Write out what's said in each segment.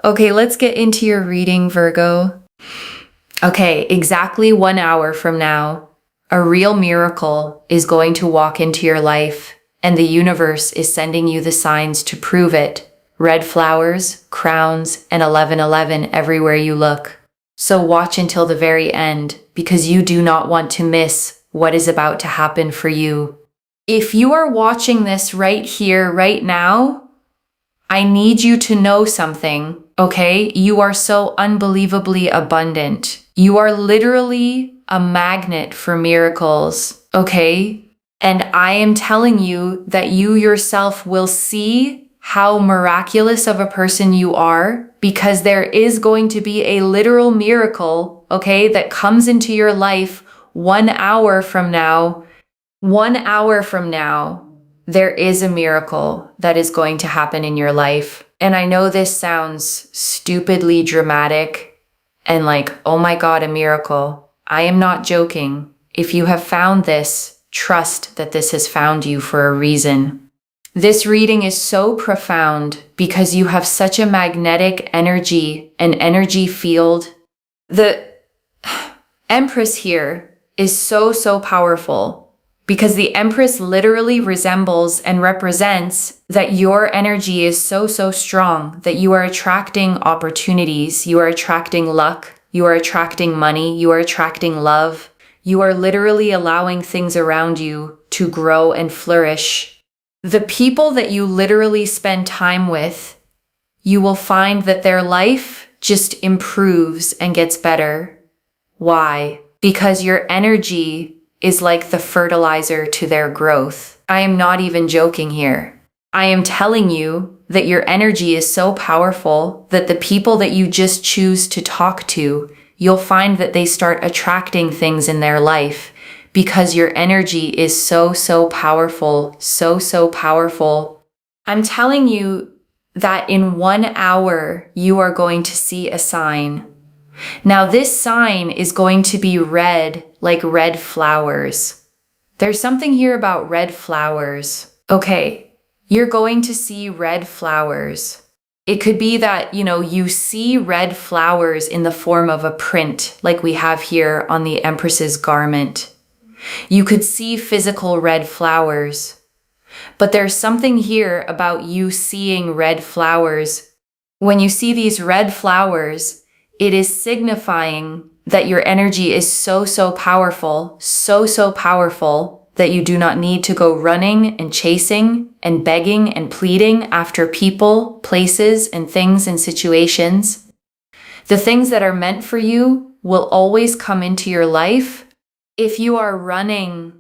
Okay, let's get into your reading, Virgo. Okay, exactly 1 hour from now, a real miracle is going to walk into your life, and the universe is sending you the signs to prove it. Red flowers, crowns, and 1111 everywhere you look. So watch until the very end, because you do not want to miss what is about to happen for you. If you are watching this right here, right now, I need you to know something, okay? You are so unbelievably abundant. You are literally a magnet for miracles, okay? And I am telling you that you yourself will see how miraculous of a person you are, because there is going to be a literal miracle, okay, that comes into your life 1 hour from now. 1 hour from now, there is a miracle that is going to happen in your life. And I know this sounds stupidly dramatic and like, oh my God, a miracle. I am not joking. If you have found this, trust that this has found you for a reason. This reading is so profound because you have such a magnetic energy, an energy field. The Empress here is so powerful because the Empress literally resembles and represents that your energy is so strong that you are attracting opportunities, you are attracting luck, you are attracting money, you are attracting love. You are literally allowing things around you to grow and flourish. The people that you literally spend time with, you will find that their life just improves and gets better. Why? Because your energy is like the fertilizer to their growth. I am not even joking here. I am telling you that your energy is so powerful that the people that you just choose to talk to, you'll find that they start attracting things in their life because your energy is so powerful, so powerful. I'm telling you that in 1 hour, you are going to see a sign. Now, this sign is going to be red, like red flowers. There's something here about red flowers. Okay, you're going to see red flowers. It could be that, you see red flowers in the form of a print, like we have here on the Empress's garment. You could see physical red flowers. But there's something here about you seeing red flowers. When you see these red flowers, it is signifying that your energy is so powerful, so powerful that you do not need to go running and chasing and begging and pleading after people, places, and things and situations. The things that are meant for you will always come into your life. If you are running,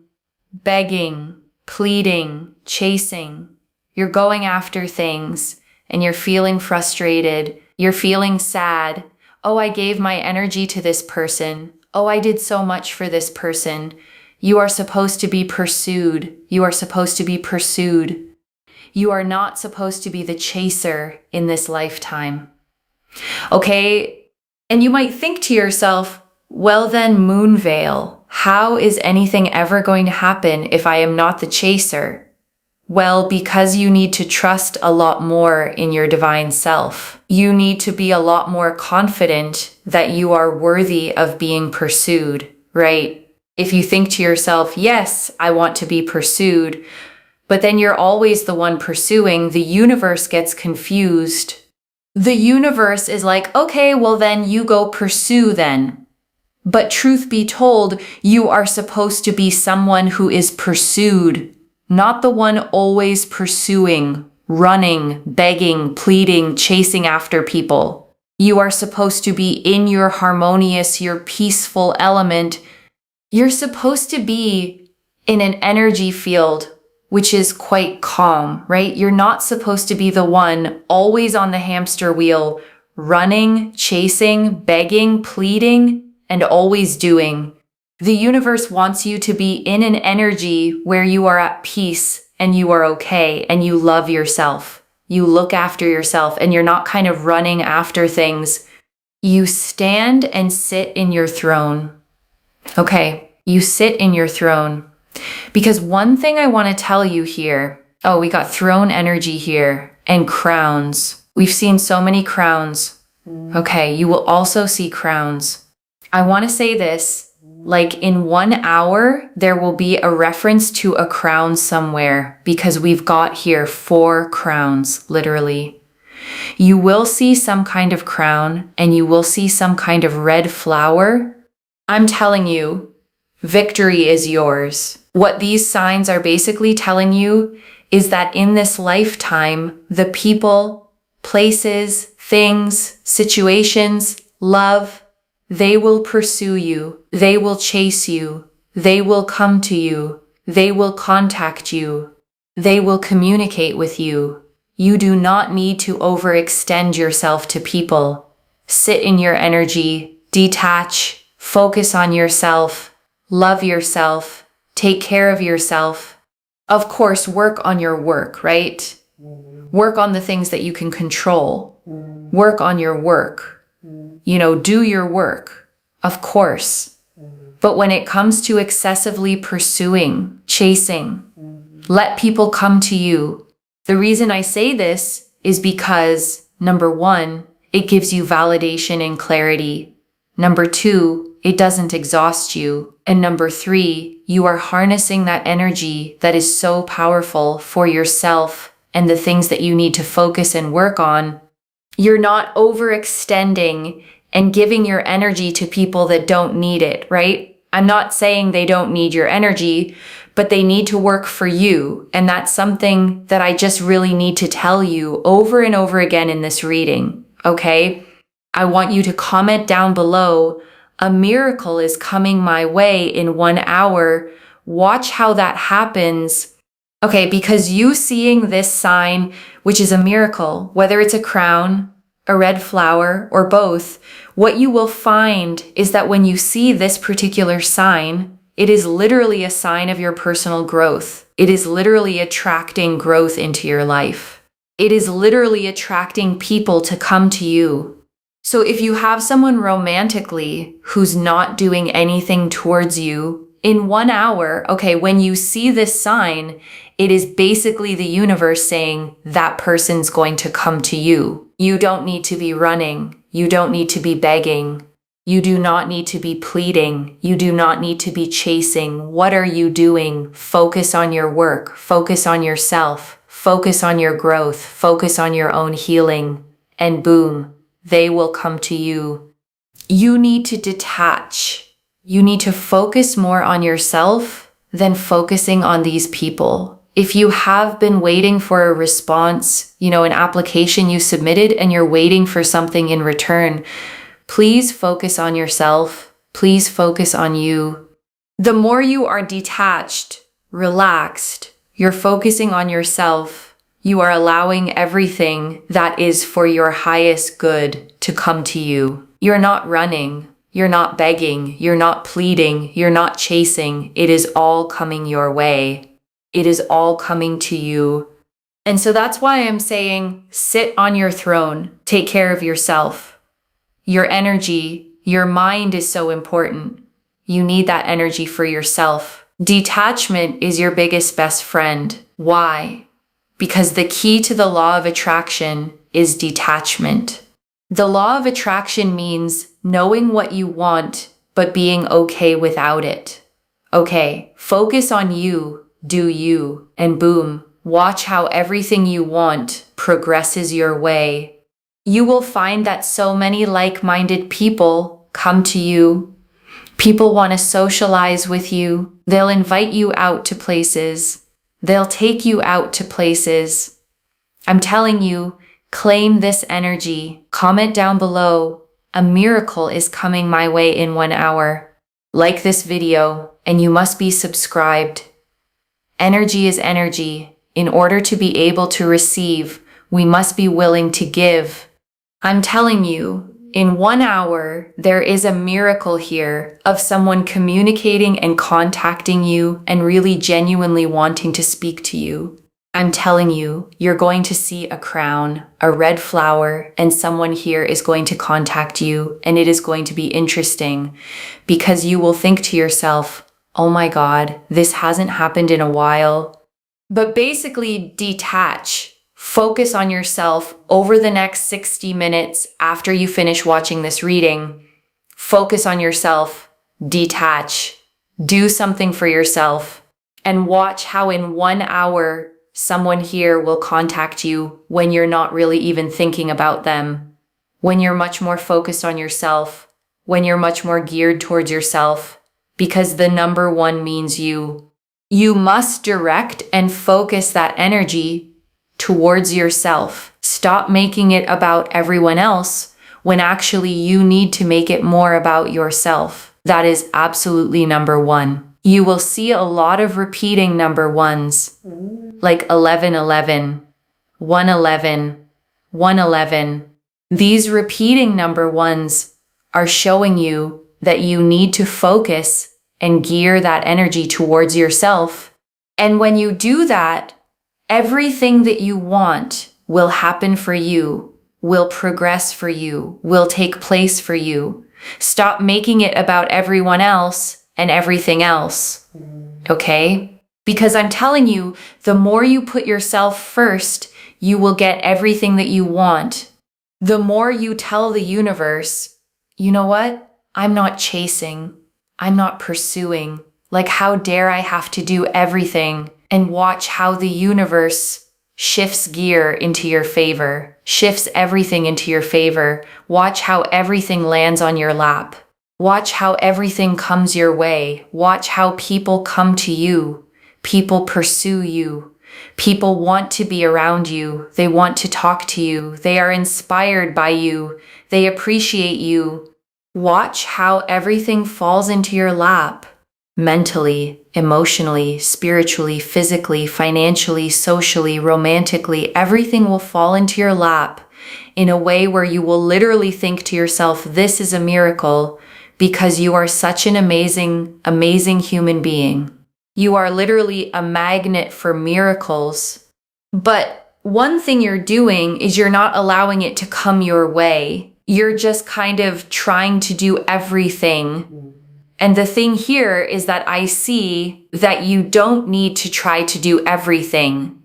begging, pleading, chasing, you're going after things and you're feeling frustrated, you're feeling sad. Oh, I gave my energy to this person. Oh, I did so much for this person. You are supposed to be pursued. You are supposed to be pursued. You are not supposed to be the chaser in this lifetime. Okay? And you might think to yourself, well then, Moonveil, how is anything ever going to happen if I am not the chaser? Well, because you need to trust a lot more in your divine self. You need to be a lot more confident that you are worthy of being pursued, right? If you think to yourself, yes, I want to be pursued, but then you're always the one pursuing, the universe gets confused. The universe is like, okay, well then you go pursue then. But truth be told, you are supposed to be someone who is pursued, not the one always pursuing, running, begging, pleading, chasing after people. You are supposed to be in your harmonious, your peaceful element. You're supposed to be in an energy field which is quite calm, right? You're not supposed to be the one always on the hamster wheel, running, chasing, begging, pleading, and always doing. The universe wants you to be in an energy where you are at peace and you are okay and you love yourself. You look after yourself and you're not kind of running after things. You stand and sit in your throne. Okay, you sit in your throne. Because one thing I want to tell you here, oh, we got throne energy here and crowns. We've seen so many crowns. Okay, you will also see crowns. I want to say this, like in 1 hour, there will be a reference to a crown somewhere because we've got here 4 crowns, literally. You will see some kind of crown and you will see some kind of red flower. I'm telling you, victory is yours. What these signs are basically telling you is that in this lifetime, the people, places, things, situations, love, they will pursue you. They will chase you. They will come to you. They will contact you. They will communicate with you. You do not need to overextend yourself to people. Sit in your energy, detach, focus on yourself, love yourself, take care of yourself. Of course, work on your work, right? Work on the things that you can control. Work on your work. Do your work, of course. But when it comes to excessively pursuing, chasing, let people come to you. The reason I say this is because, number 1, it gives you validation and clarity. Number 2, it doesn't exhaust you. And number 3, you are harnessing that energy that is so powerful for yourself and the things that you need to focus and work on. You're not overextending and giving your energy to people that don't need it, right? I'm not saying they don't need your energy, but they need to work for you. And that's something that I just really need to tell you over and over again in this reading, okay? I want you to comment down below, a miracle is coming my way in 1 hour. Watch how that happens. Okay, because you seeing this sign, which is a miracle, whether it's a crown, a red flower, or both, what you will find is that when you see this particular sign, it is literally a sign of your personal growth. It is literally attracting growth into your life. It is literally attracting people to come to you. So if you have someone romantically who's not doing anything towards you, in 1 hour, okay, when you see this sign, it is basically the universe saying that person's going to come to you. You don't need to be running. You don't need to be begging. You do not need to be pleading. You do not need to be chasing. What are you doing? Focus on your work. Focus on yourself. Focus on your growth. Focus on your own healing. And boom, they will come to you. You need to detach. You need to focus more on yourself than focusing on these people. If you have been waiting for a response, an application you submitted and you're waiting for something in return, please focus on yourself. Please focus on you. The more you are detached, relaxed, you're focusing on yourself, you are allowing everything that is for your highest good to come to you. You're not running. You're not begging. You're not pleading. You're not chasing. It is all coming your way. It is all coming to you. And so that's why I'm saying sit on your throne. Take care of yourself. Your energy, your mind is so important. You need that energy for yourself. Detachment is your biggest best friend. Why? Because the key to the law of attraction is detachment. The law of attraction means knowing what you want, but being okay without it. Okay, focus on you, do you, and boom, watch how everything you want progresses your way. You will find that so many like-minded people come to you. People want to socialize with you. They'll invite you out to places. They'll take you out to places. I'm telling you, claim this energy. Comment down below, a miracle is coming my way in 1 hour. Like this video, and you must be subscribed. Energy is energy. In order to be able to receive, we must be willing to give. I'm telling you, in 1 hour, there is a miracle here of someone communicating and contacting you and really genuinely wanting to speak to you. I'm telling you, you're going to see a crown, a red flower, and someone here is going to contact you, and it is going to be interesting because you will think to yourself, oh my God, this hasn't happened in a while. But basically, detach, Focus on yourself over the next 60 minutes after you finish watching this reading. Focus on yourself, detach, do something for yourself, and watch how in 1 hour someone here will contact you when you're not really even thinking about them, when you're much more focused on yourself, when you're much more geared towards yourself, because the number one means you. You must direct and focus that energy towards yourself. Stop making it about everyone else when actually you need to make it more about yourself. That is absolutely number one. You will see a lot of repeating number ones, like 1111, 111, 111. These repeating number ones are showing you that you need to focus and gear that energy towards yourself. And when you do that, everything that you want will happen for you, will progress for you, will take place for you. Stop making it about everyone else and everything else, okay? Because I'm telling you, the more you put yourself first, you will get everything that you want. The more you tell the universe, you know what? I'm not chasing. I'm not pursuing. Like, how dare I have to do everything? And watch how the universe shifts gear into your favor, shifts everything into your favor. Watch how everything lands on your lap. Watch how everything comes your way. Watch how people come to you. People pursue you. People want to be around you. They want to talk to you. They are inspired by you. They appreciate you. Watch how everything falls into your lap. Mentally, emotionally, spiritually, physically, financially, socially, romantically, everything will fall into your lap in a way where you will literally think to yourself, this is a miracle, because you are such an amazing, amazing human being. You are literally a magnet for miracles. But one thing you're doing is you're not allowing it to come your way. You're just kind of trying to do everything. And the thing here is that I see that you don't need to try to do everything.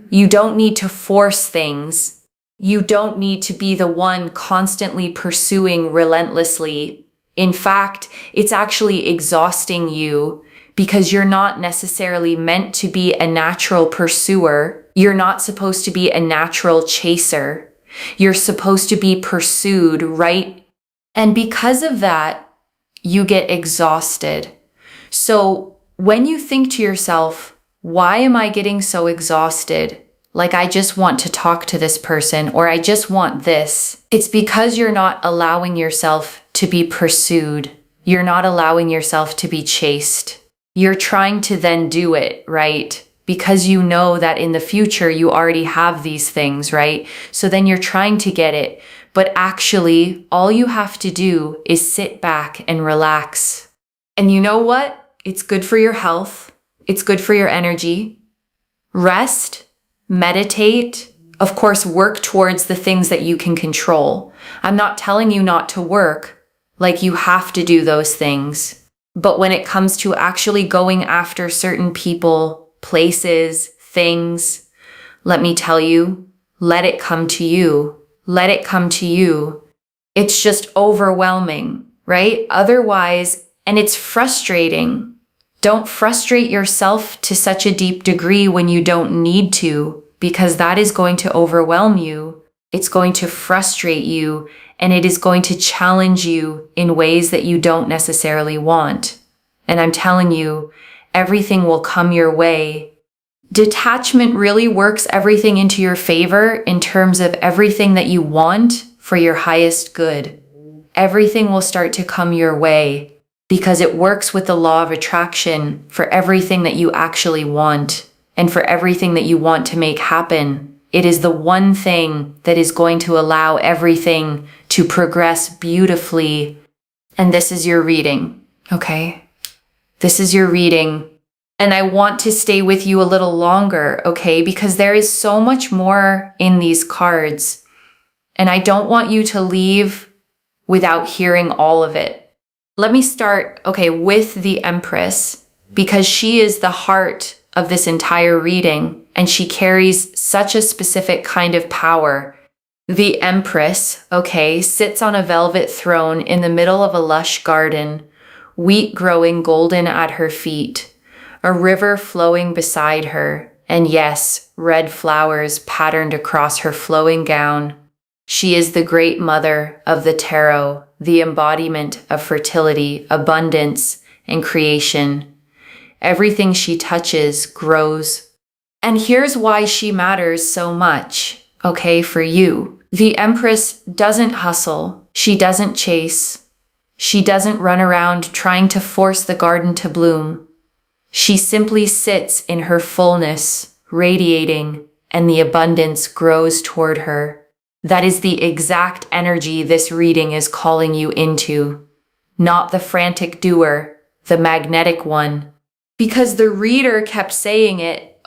You don't need to force things. You don't need to be the one constantly pursuing relentlessly. In fact, it's actually exhausting you because you're not necessarily meant to be a natural pursuer. You're not supposed to be a natural chaser. You're supposed to be pursued, right? And because of that, you get exhausted. So when you think to yourself, why am I getting so exhausted? Like, I just want to talk to this person, or I just want this. It's because you're not allowing yourself to be pursued. You're not allowing yourself to be chased. You're trying to then do it, right? Because you know that in the future you already have these things, right? So then you're trying to get it. But actually, all you have to do is sit back and relax. And you know what? It's good for your health. It's good for your energy. Rest, meditate, of course, work towards the things that you can control. I'm not telling you not to work, like you have to do those things. But when it comes to actually going after certain people, places, things, let me tell you, let it come to you. Let it come to you. It's just overwhelming, right? Otherwise, and it's frustrating. Don't frustrate yourself to such a deep degree when you don't need to, because that is going to overwhelm you. It's going to frustrate you, and it is going to challenge you in ways that you don't necessarily want. And I'm telling you, everything will come your way. Detachment really works everything into your favor in terms of everything that you want for your highest good. Everything will start to come your way because it works with the law of attraction for everything that you actually want and for everything that you want to make happen. It is the one thing that is going to allow everything to progress beautifully. And this is your reading, okay? This is your reading. And I want to stay with you a little longer, okay? Because there is so much more in these cards. And I don't want you to leave without hearing all of it. Let me start, okay, with the Empress, because she is the heart of this entire reading. and she carries such a specific kind of power. The Empress, sits on a velvet throne in the middle of a lush garden, wheat growing golden at her feet, a river flowing beside her, and yes, red flowers patterned across her flowing gown. She is the great mother of the tarot, the embodiment of fertility, abundance, and creation. Everything she touches grows. And here's why she matters so much, for you. The Empress doesn't hustle. She doesn't chase. She doesn't run around trying to force the garden to bloom. She simply sits in her fullness, radiating, and the abundance grows toward her. That is the exact energy this reading is calling you into. Not the frantic doer, the magnetic one. Because the reader kept saying it,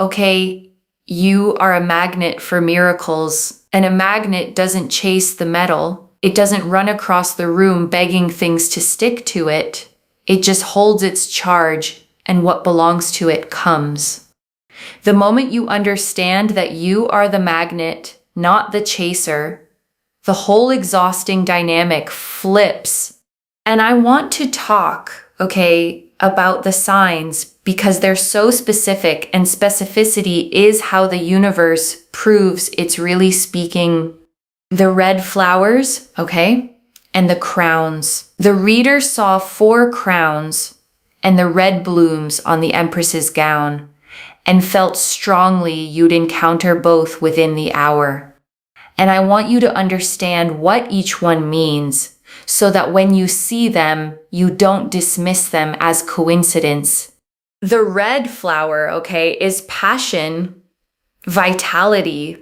you are a magnet for miracles, and a magnet doesn't chase the metal. It doesn't run across the room begging things to stick to it. It just holds its charge, and what belongs to it comes. The moment you understand that you are the magnet, not the chaser, the whole exhausting dynamic flips. And I want to talk, about the signs because they're so specific, and specificity is how the universe proves it's really speaking. The red flowers, and the crowns. The reader saw 4 crowns and the red blooms on the Empress's gown and felt strongly you'd encounter both within the hour. And I want you to understand what each one means, so that when you see them, you don't dismiss them as coincidence. The red flower, is passion, vitality,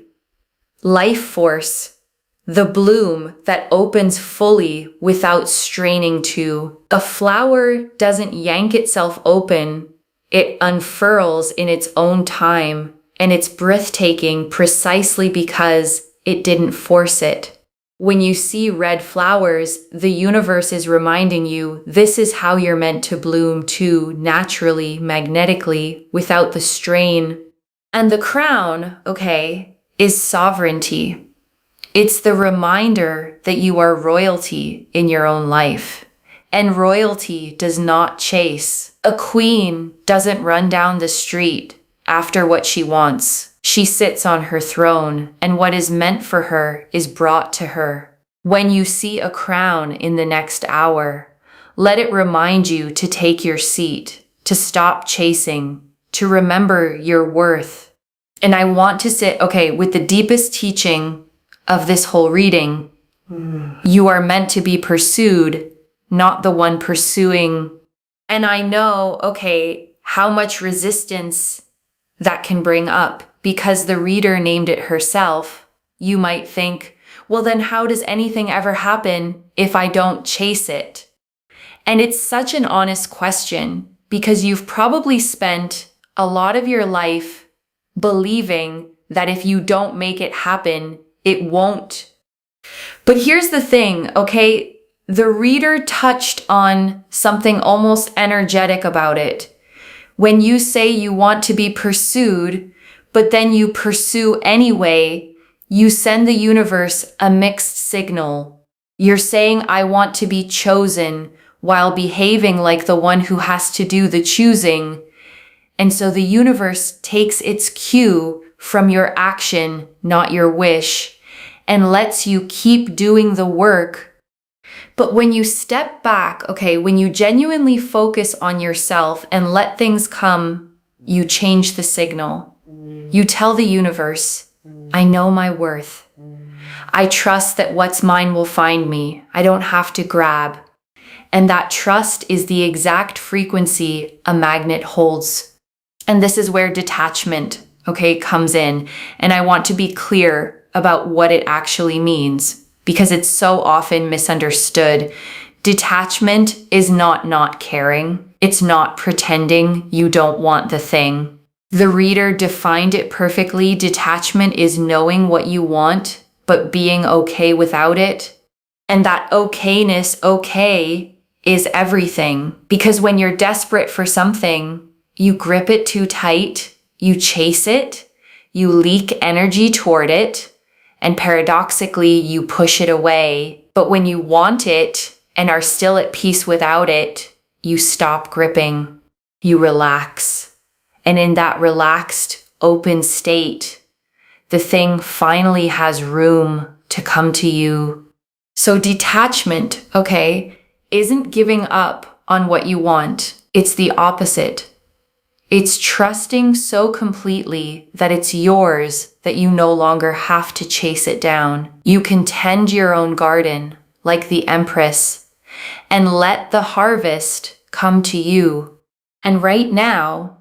life force, the bloom that opens fully without straining to. A flower doesn't yank itself open, it unfurls in its own time, and it's breathtaking precisely because it didn't force it. When you see red flowers, the universe is reminding you this is how you're meant to bloom too, naturally, magnetically, without the strain. And the crown, is sovereignty. It's the reminder that you are royalty in your own life. And royalty does not chase. A queen doesn't run down the street after what she wants. She sits on her throne, and what is meant for her is brought to her. When you see a crown in the next hour, let it remind you to take your seat, to stop chasing, to remember your worth. And I want to sit, with the deepest teaching of this whole reading. You are meant to be pursued, not the one pursuing. And I know, how much resistance that can bring up. Because the reader named it herself, you might think, well, then how does anything ever happen if I don't chase it? And it's such an honest question because you've probably spent a lot of your life believing that if you don't make it happen, it won't. But here's the thing, the reader touched on something almost energetic about it. When you say you want to be pursued, but then you pursue anyway, you send the universe a mixed signal. You're saying, I want to be chosen, while behaving like the one who has to do the choosing. And so the universe takes its cue from your action, not your wish, and lets you keep doing the work. But when you step back, when you genuinely focus on yourself and let things come, you change the signal. You tell the universe, I know my worth. I trust that what's mine will find me. I don't have to grab. And that trust is the exact frequency a magnet holds. And this is where detachment, comes in. And I want to be clear about what it actually means because it's so often misunderstood. Detachment is not caring. It's not pretending you don't want the thing. The reader defined it perfectly. Detachment is knowing what you want, but being okay without it. And that okayness, is everything. Because when you're desperate for something, you grip it too tight, you chase it, you leak energy toward it, and paradoxically, you push it away. But when you want it and are still at peace without it, you stop gripping, you relax. And in that relaxed, open state, the thing finally has room to come to you. So detachment, okay, isn't giving up on what you want. It's the opposite. It's trusting so completely that it's yours that you no longer have to chase it down. You can tend your own garden like the Empress and let the harvest come to you. And right now,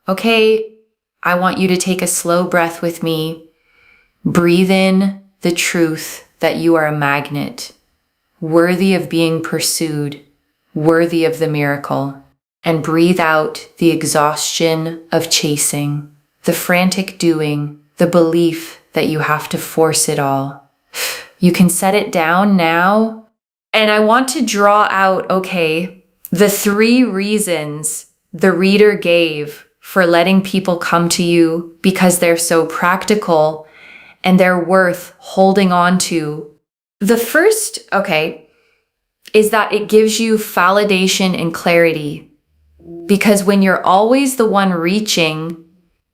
okay, I want you to take a slow breath with me. Breathe in the truth that you are a magnet, worthy of being pursued, worthy of the miracle. And breathe out the exhaustion of chasing, the frantic doing, the belief that you have to force it all. You can set it down now. And I want to draw out, okay, the 3 reasons the reader gave for letting people come to you because they're so practical and they're worth holding on to. The first, okay, is that it gives you validation and clarity. Because when you're always the one reaching,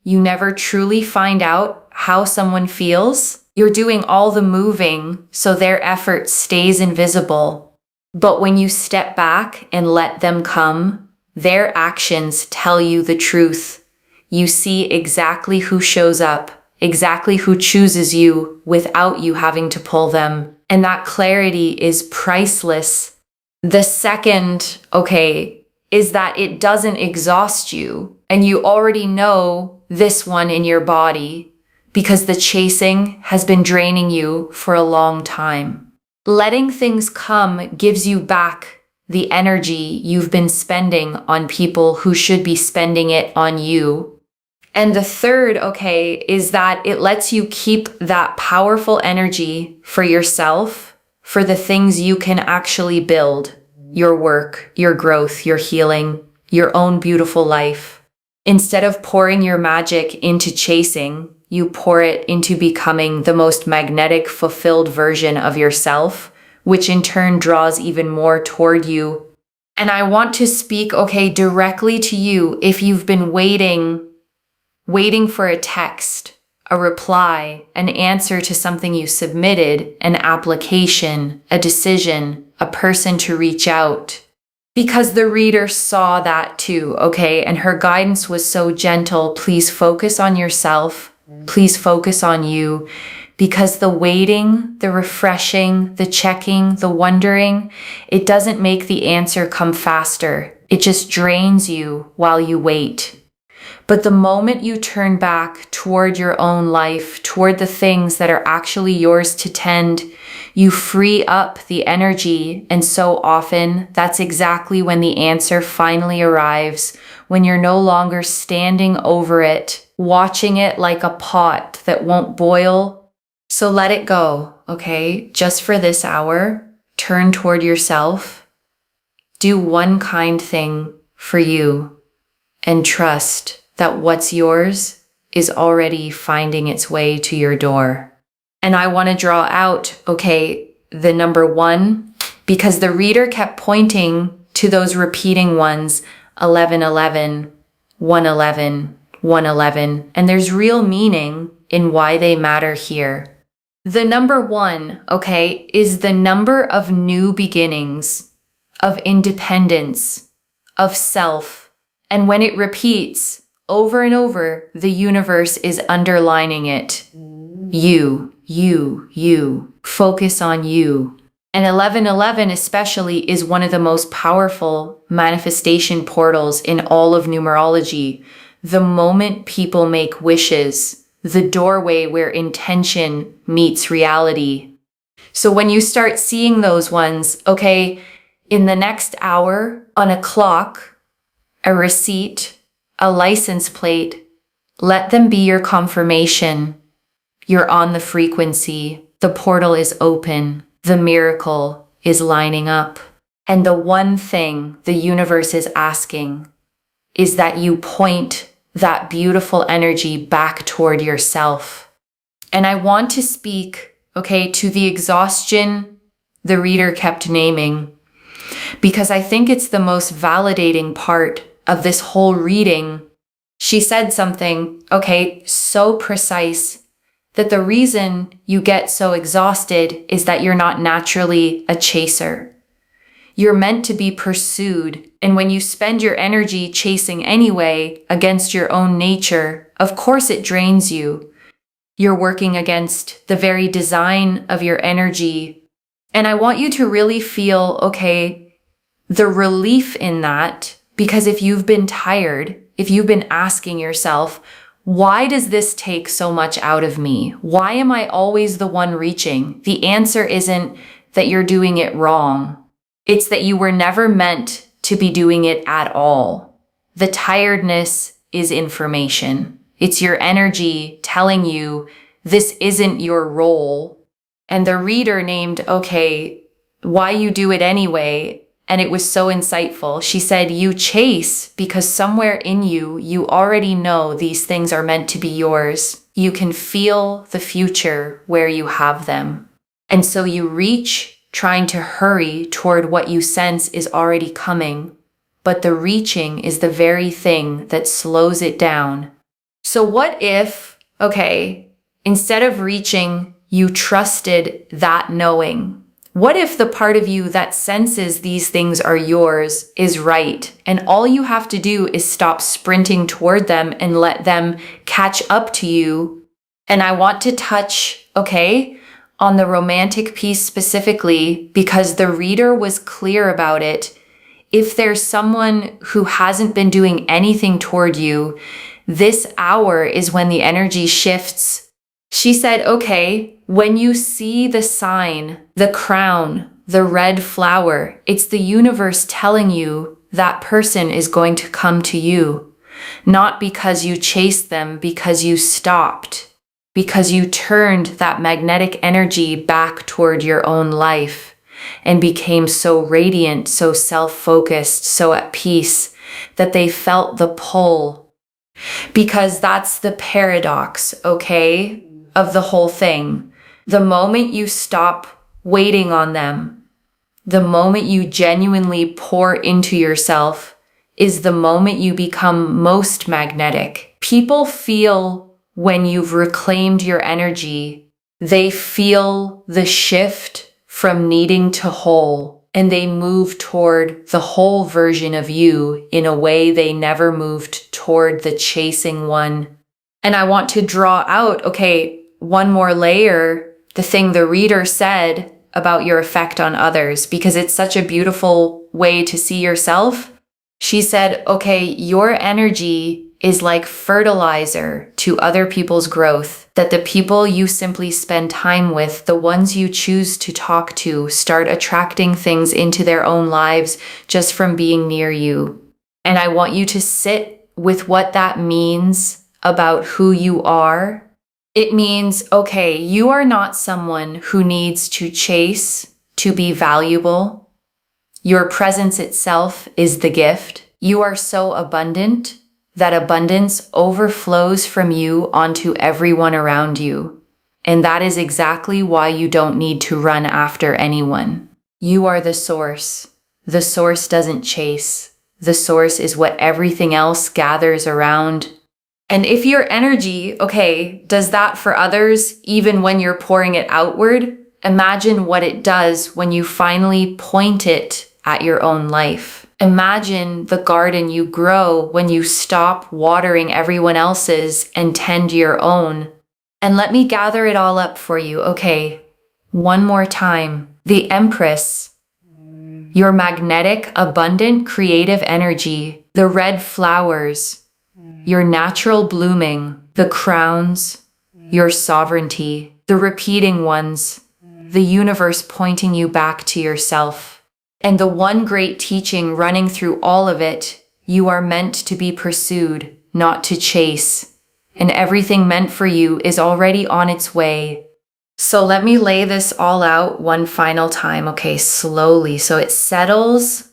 you never truly find out how someone feels. You're doing all the moving, so their effort stays invisible. But when you step back and let them come, their actions tell you the truth. You see exactly who shows up, exactly who chooses you without you having to pull them. And that clarity is priceless. The second, okay, is that it doesn't exhaust you. And you already know this one in your body because the chasing has been draining you for a long time. Letting things come gives you back the energy you've been spending on people who should be spending it on you. And the third, okay, is that it lets you keep that powerful energy for yourself, for the things you can actually build. Your work, your growth, your healing, your own beautiful life. Instead of pouring your magic into chasing, you pour it into becoming the most magnetic, fulfilled version of yourself, which in turn draws even more toward you. And I want to speak, okay, directly to you if you've been waiting for a text, a reply, an answer to something you submitted, an application, a decision, a person to reach out. Because the reader saw that too, okay? And her guidance was so gentle. Please focus on yourself. Please focus on you. Because the waiting, the refreshing, the checking, the wondering, it doesn't make the answer come faster. It just drains you while you wait. But the moment you turn back toward your own life, toward the things that are actually yours to tend, you free up the energy. And so often, that's exactly when the answer finally arrives, when you're no longer standing over it, watching it like a pot that won't boil. So let it go, okay? Just for this hour, turn toward yourself. Do one kind thing for you and trust that what's yours is already finding its way to your door. And I want to draw out, okay, the number 1, because the reader kept pointing to those repeating ones, 1111, 111, 111, and there's real meaning in why they matter here. The number 1, okay, is the number of new beginnings, of independence, of self, and when it repeats, over and over, the universe is underlining it. You. Focus on you. And 1111 especially is one of the most powerful manifestation portals in all of numerology. The moment people make wishes, the doorway where intention meets reality. So when you start seeing those ones, okay, in the next hour, on a clock, a receipt, a license plate, let them be your confirmation. You're on the frequency. The portal is open. The miracle is lining up. And the one thing the universe is asking is that you point that beautiful energy back toward yourself. And I want to speak, to the exhaustion the reader kept naming, because I think it's the most validating part of this whole reading. She said something, so precise, that the reason you get so exhausted is that you're not naturally a chaser. You're meant to be pursued, and when you spend your energy chasing anyway against your own nature, of course it drains you. You're working against the very design of your energy. And I want you to really feel, the relief in that, because if you've been tired, if you've been asking yourself, why does this take so much out of me? Why am I always the one reaching? The answer isn't that you're doing it wrong. It's that you were never meant to be doing it at all. The tiredness is information. It's your energy telling you this isn't your role. And the reader named, why you do it anyway. And it was so insightful. She said, you chase because somewhere in you, you already know these things are meant to be yours. You can feel the future where you have them. And so you reach, trying to hurry toward what you sense is already coming. But the reaching is the very thing that slows it down. So what if, instead of reaching, you trusted that knowing? What if the part of you that senses these things are yours is right, and all you have to do is stop sprinting toward them and let them catch up to you? And I want to touch, on the romantic piece specifically, because the reader was clear about it. If there's someone who hasn't been doing anything toward you, this hour is when the energy shifts. She said, when you see the sign, the crown, the red flower, it's the universe telling you that person is going to come to you. Not because you chased them, because you stopped, because you turned that magnetic energy back toward your own life and became so radiant, so self-focused, so at peace that they felt the pull. Because that's the paradox, of the whole thing. The moment you stop waiting on them, the moment you genuinely pour into yourself, is the moment you become most magnetic. People feel when you've reclaimed your energy, they feel the shift from needing to whole, and they move toward the whole version of you in a way they never moved toward the chasing one. And I want to draw out, one more layer, the thing the reader said about your effect on others, because it's such a beautiful way to see yourself. She said, your energy is like fertilizer to other people's growth, that the people you simply spend time with, the ones you choose to talk to, start attracting things into their own lives just from being near you. And I want you to sit with what that means about who you are. It means, you are not someone who needs to chase to be valuable. Your presence itself is the gift. You are so abundant that abundance overflows from you onto everyone around you. And that is exactly why you don't need to run after anyone. You are the source. The source doesn't chase. The source is what everything else gathers around. And if your energy, does that for others, even when you're pouring it outward, imagine what it does when you finally point it at your own life. Imagine the garden you grow when you stop watering everyone else's and tend your own. And let me gather it all up for you. One more time. The Empress, your magnetic, abundant, creative energy, the red flowers, your natural blooming, the crowns, your sovereignty, the repeating ones, the universe pointing you back to yourself. And the one great teaching running through all of it, you are meant to be pursued, not to chase. And everything meant for you is already on its way. So let me lay this all out one final time, slowly, so it settles.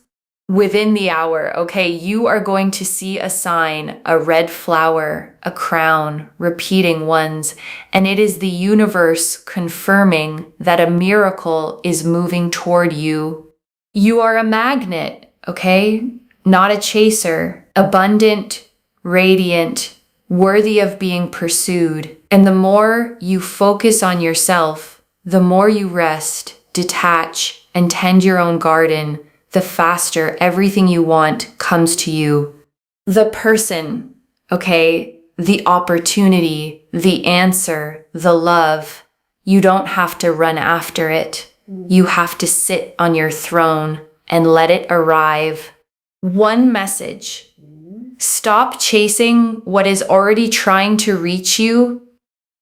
Within the hour, okay, you are going to see a sign, a red flower, a crown, repeating ones, and it is the universe confirming that a miracle is moving toward you. You are a magnet, okay? Not a chaser. Abundant, radiant, worthy of being pursued. And the more you focus on yourself, the more you rest, detach, and tend your own garden, the faster everything you want comes to you. The person, okay, the opportunity, the answer, the love, you don't have to run after it. You have to sit on your throne and let it arrive. One message: stop chasing what is already trying to reach you.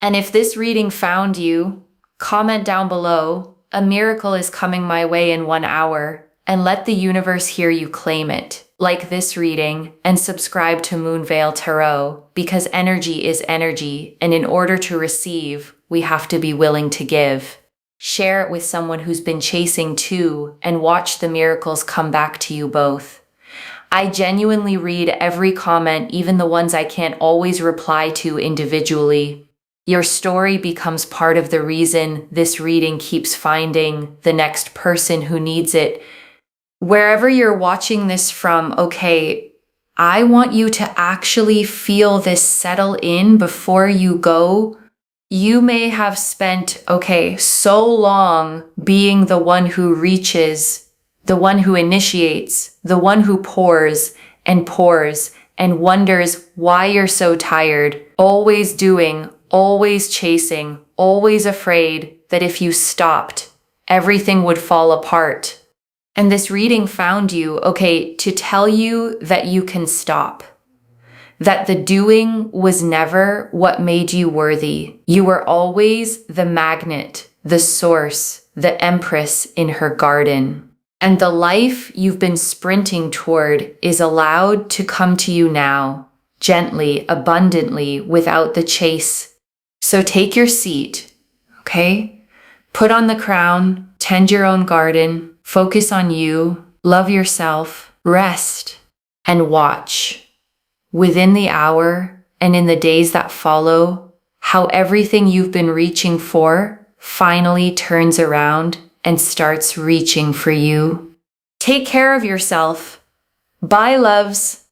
And if this reading found you, comment down below, "A miracle is coming my way in 1 hour." And let the universe hear you claim it. Like this reading and subscribe to Moonveil Tarot, because energy is energy, and in order to receive, we have to be willing to give. Share it with someone who's been chasing too, and watch the miracles come back to you both. I genuinely read every comment, even the ones I can't always reply to individually. Your story becomes part of the reason this reading keeps finding the next person who needs it. Wherever you're watching this from, okay, I want you to actually feel this settle in before you go. You may have spent, okay, so long being the one who reaches, the one who initiates, the one who pours and wonders why you're so tired, always doing, always chasing, always afraid that if you stopped, everything would fall apart. And this reading found you, okay, to tell you that you can stop. That the doing was never what made you worthy. You were always the magnet, the source, the empress in her garden. And the life you've been sprinting toward is allowed to come to you now, gently, abundantly, without the chase. So take your seat, okay? Put on the crown, tend your own garden, focus on you, love yourself, rest, and watch. Within the hour and in the days that follow, how everything you've been reaching for finally turns around and starts reaching for you. Take care of yourself. Bye, loves.